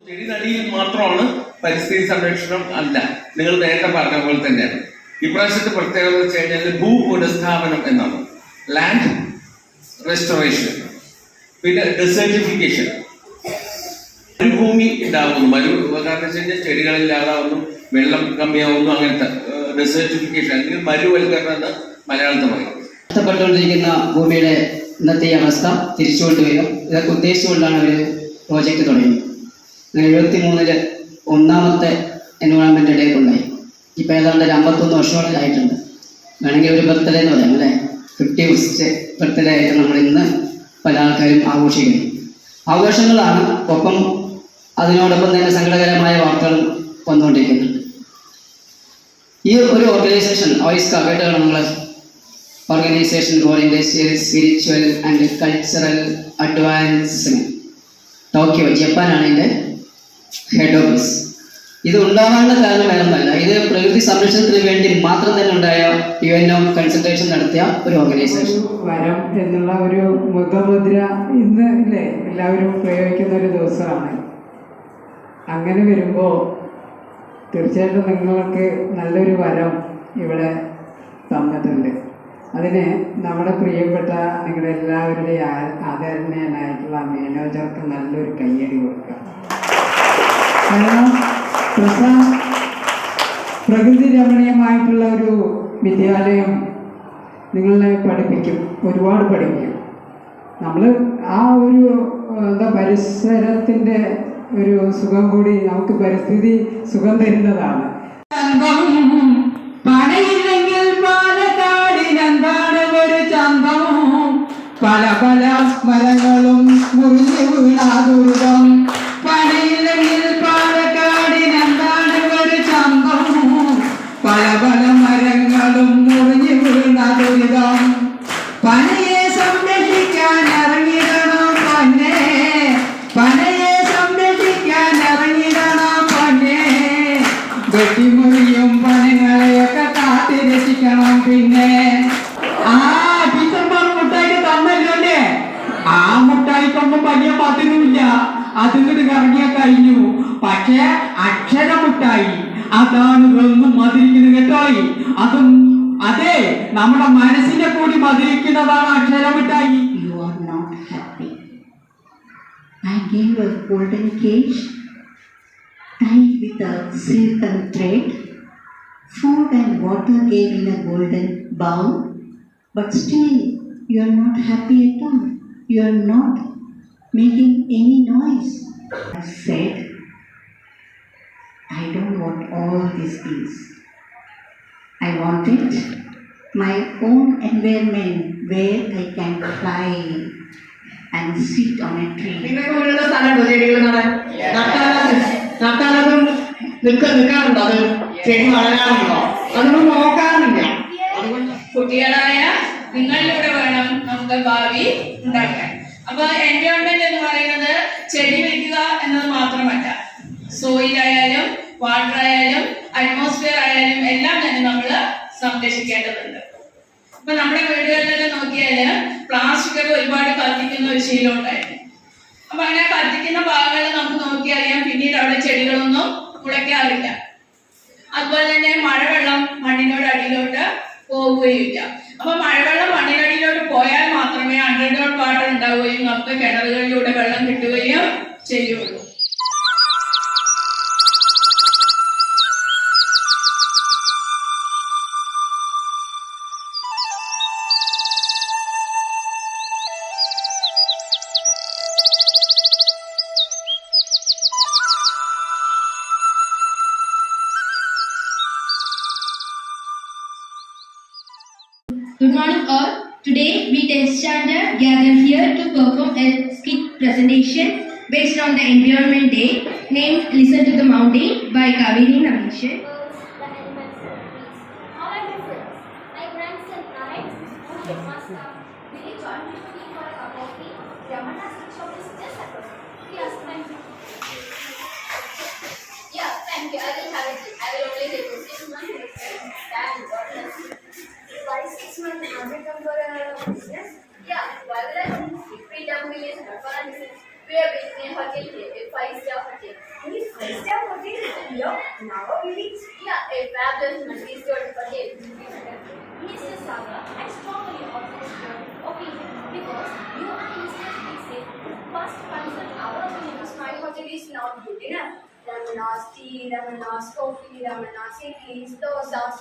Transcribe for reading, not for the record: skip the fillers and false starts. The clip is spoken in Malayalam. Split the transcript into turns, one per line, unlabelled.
ചെടി നടിയിൽ മാത്രമാണ് പരിസ്ഥിതി സംരക്ഷണം അല്ല, നിങ്ങൾ നേരത്തെ പറഞ്ഞ പോലെ തന്നെയാണ്. ഇപ്രാവശ്യത്തെ പ്രത്യേകത വെച്ച് കഴിഞ്ഞാൽ ഭൂപുനഃസ്ഥാപനം എന്നാണ്, ലാൻഡ് റെസ്റ്റോറേഷൻ, പിന്നെ ഡെസേർട്ടിഫിക്കേഷൻ. മരുഭൂമി ഉണ്ടാവുന്നു, കാരണം വെച്ച് കഴിഞ്ഞാൽ ചെടികളില്ലാതാവുന്നു, വെള്ളം കമ്മിയാവുന്നു, അങ്ങനത്തെ ഡെസേർട്ടിഫിക്കേഷൻ അല്ലെങ്കിൽ മരുവൽക്കരണം എന്ന് മലയാളത്തിൽ പറയും.
നഷ്ടപ്പെട്ടുകൊണ്ടിരിക്കുന്ന ഭൂമിയുടെ ഇന്നത്തെ അവസ്ഥ തിരിച്ചുകൊണ്ടുവരിക, ഇതൊക്കെ ഉദ്ദേശിച്ചുകൊണ്ടാണ് ഒരു പ്രോജക്റ്റ് തുടങ്ങിയത്. 73 ഒന്നാമത്തെ എൻവയോൺമെന്റ് ഡേ ഉണ്ടായി. ഇപ്പം ഏതാണ്ട് 51 വർഷത്തോളം ആയിട്ടുണ്ട്. വേണമെങ്കിൽ ഒരു ബർത്ത്ഡേ എന്ന് പറയാം അല്ലേ, 50th ബർത്ത്ഡേ ആയിട്ട് നമ്മൾ ഇന്ന് പല ആൾക്കാരും ആഘോഷിക്കുന്നു. ആഘോഷങ്ങളാണ്, ഒപ്പം അതിനോടൊപ്പം തന്നെ സങ്കടകരമായ വാർത്തകൾ വന്നുകൊണ്ടിരിക്കുന്നുണ്ട്. ഈ ഒരു ഓർഗനൈസേഷൻ OISCA കേട്ടാണ് നിങ്ങൾ, organisation for industrial spiritual and cultural advancement, Tokyo, ജപ്പാനാണ് ഇതിൻ്റെ ഹെഡ് ഓഫീസ്. ഇത് ഉണ്ടാവാനുള്ള കാരണം വേറൊന്നല്ല, ഇത് പ്രകൃതി സംരക്ഷണത്തിന് വേണ്ടി മാത്രം തന്നെ ഉണ്ടായ UNO കൺസൾട്ടേഷൻ നടത്തിയ ഒരു ഓർഗനൈസേഷൻ.
വരം എന്നുള്ള ഒരു മുഖമുദ്ര ഇന്ന് ഇല്ലേ എല്ലാവരും പ്രയോഗിക്കുന്ന ഒരു ദിവസമാണ്. അങ്ങനെ വരുമ്പോൾ തീർച്ചയായിട്ടും നിങ്ങൾക്ക് നല്ലൊരു വരം ഇവിടെ തന്നിട്ടുണ്ട്. അതിന് നമ്മുടെ പ്രിയപ്പെട്ട നിങ്ങളെല്ലാവരുടെയും ആദരണീയനായിട്ടുള്ള മാനേജർക്ക് നല്ലൊരു കയ്യടി കൊടുക്കുക. കാരണം പ്രകൃതി രമണീയമായിട്ടുള്ള ഒരു വിദ്യാലയം നിങ്ങളെ പഠിപ്പിക്കും, ഒരുപാട് പഠിപ്പിക്കും. നമ്മൾ ആ ഒരു പരിസരത്തിൻ്റെ ഒരു സുഖം കൂടി നമുക്ക് പരിസ്ഥിതി സുഖം തരുന്നതാണ്. പണയില്ലെങ്കിൽ പാലക്കാടിനെന്താണ് ഒരു ചന്തം, പല പല മരങ്ങളും മുറിഞ്ഞു വീണാ ദുരിതം. പണയില്ലെങ്കിൽ പാലക്കാടിനെന്താണ് ഒരു ചന്തം, പല പല മരങ്ങളും മുറിഞ്ഞു വീണാ ദുരിതം. പനയെ സംരക്ഷിക്കാൻ ഇറങ്ങിടണം പൊന്നെ, പനയെ സംരക്ഷിക്കാൻ ഇറങ്ങിടണം പൊന്നെ. വെട്ടിമുറിയും പനങ്ങളെയൊക്കെ കാത്തി രക്ഷിക്കണം. പിന്നെ ടീച്ചർമാർ മുട്ടായി തന്നല്ലോ അല്ലേ, ആ മുട്ടായിക്കൊന്നും വലിയ മധുരമില്ല, അതിങ്ങോട്ട് ഇറങ്ങിയാൽ കഴിഞ്ഞു. പക്ഷെ അക്ഷരമുട്ടായി അതാണ് ഒന്നും മധുരിക്കുന്നത് കേട്ടോയി. അതും അതെ, നമ്മുടെ മനസ്സിനെ കൂടി മധുരിക്കുന്നതാണ് അക്ഷരമുട്ടായി.
You are not happy. I gave a golden cage tied with a silken thread. Food and water gave in a golden bowl. But still, you are not happy at all. You are not making any noise. I said, I don't want all these things. I wanted my own environment where I can fly and sit on a tree.
നിങ്ങൾക്ക് വീടുള്ള സ്ഥലമുണ്ടോ ചെടികൾ നട്ടാലതും നിൽക്കാറുണ്ടോ? അത് ചെടി വളരാറുണ്ടോ? അതൊന്നും നോക്കാറില്ല.
കുട്ടികളായ നിങ്ങളിലൂടെ വേണം നമുക്ക് ഭാവി ഉണ്ടാക്കാൻ. അപ്പൊ എൻവയോൺമെന്റ് എന്ന് പറയുന്നത് ചെടി വെക്കുക എന്നത് മാത്രമല്ല, സോയിൽ ആയാലും വാട്ടർ ആയാലും അറ്റ്മോസ്ഫിയർ ആയാലും എല്ലാം തന്നെ നമ്മൾ സംരക്ഷിക്കേണ്ടതുണ്ട്. ഇപ്പൊ നമ്മുടെ വീടുകളിലെല്ലാം നോക്കിയാല് പ്ലാസ്റ്റിക് ഒക്കെ ഒരുപാട് കത്തിക്കുന്ന ഒരു ശീലം ഉണ്ടായിരുന്നു. അപ്പൊ അങ്ങനെ കത്തിക്കുന്ന ഭാഗങ്ങൾ നമുക്ക് നോക്കിയറിയാം, പിന്നീട് അവിടെ ചെടികളൊന്നും മുളയ്ക്കാറില്ല. അതുപോലെ തന്നെ മഴവെള്ളം മണ്ണിനോട് അടിയിലോട്ട് പോവുകയില്ല. അപ്പൊ മഴവെള്ളം മണ്ണിനടിയിലോട്ട് പോയാൽ മാത്രമേ അണ്ടർഗ്രൗണ്ട് വാട്ടർ ഉണ്ടാവുകയും നമുക്ക് കിണറുകളിലൂടെ വെള്ളം കിട്ടുകയും ചെയ്യുള്ളൂ.
Good morning all. Today we 10th standard gathered here to perform a skit presentation based on the Environment Day named Listen to the Mountain by Kaveri Namesh.
My grandson Narayan school headmaster will you join me for a cup of tea? Ramana's shop is just across. Yes, thank you. Yeah, thank you. I will have it. I will only take 6 months. Damn, what else? Why 6 months? Have you come for a business? Yeah, why will I come? Free time is for a business. We are based in a hotel here, a 5-star hotel.
Any 5-star hotel here in our village?
Yeah, a fabulous multi-story hotel. Mr. Saga, I strongly oppose your opinion because you are Mr. Fixit. Must consult our opinion.
My hotel is not good enough. Ramanas tea, Ramanas coffee, Ramanas idlis, dosas.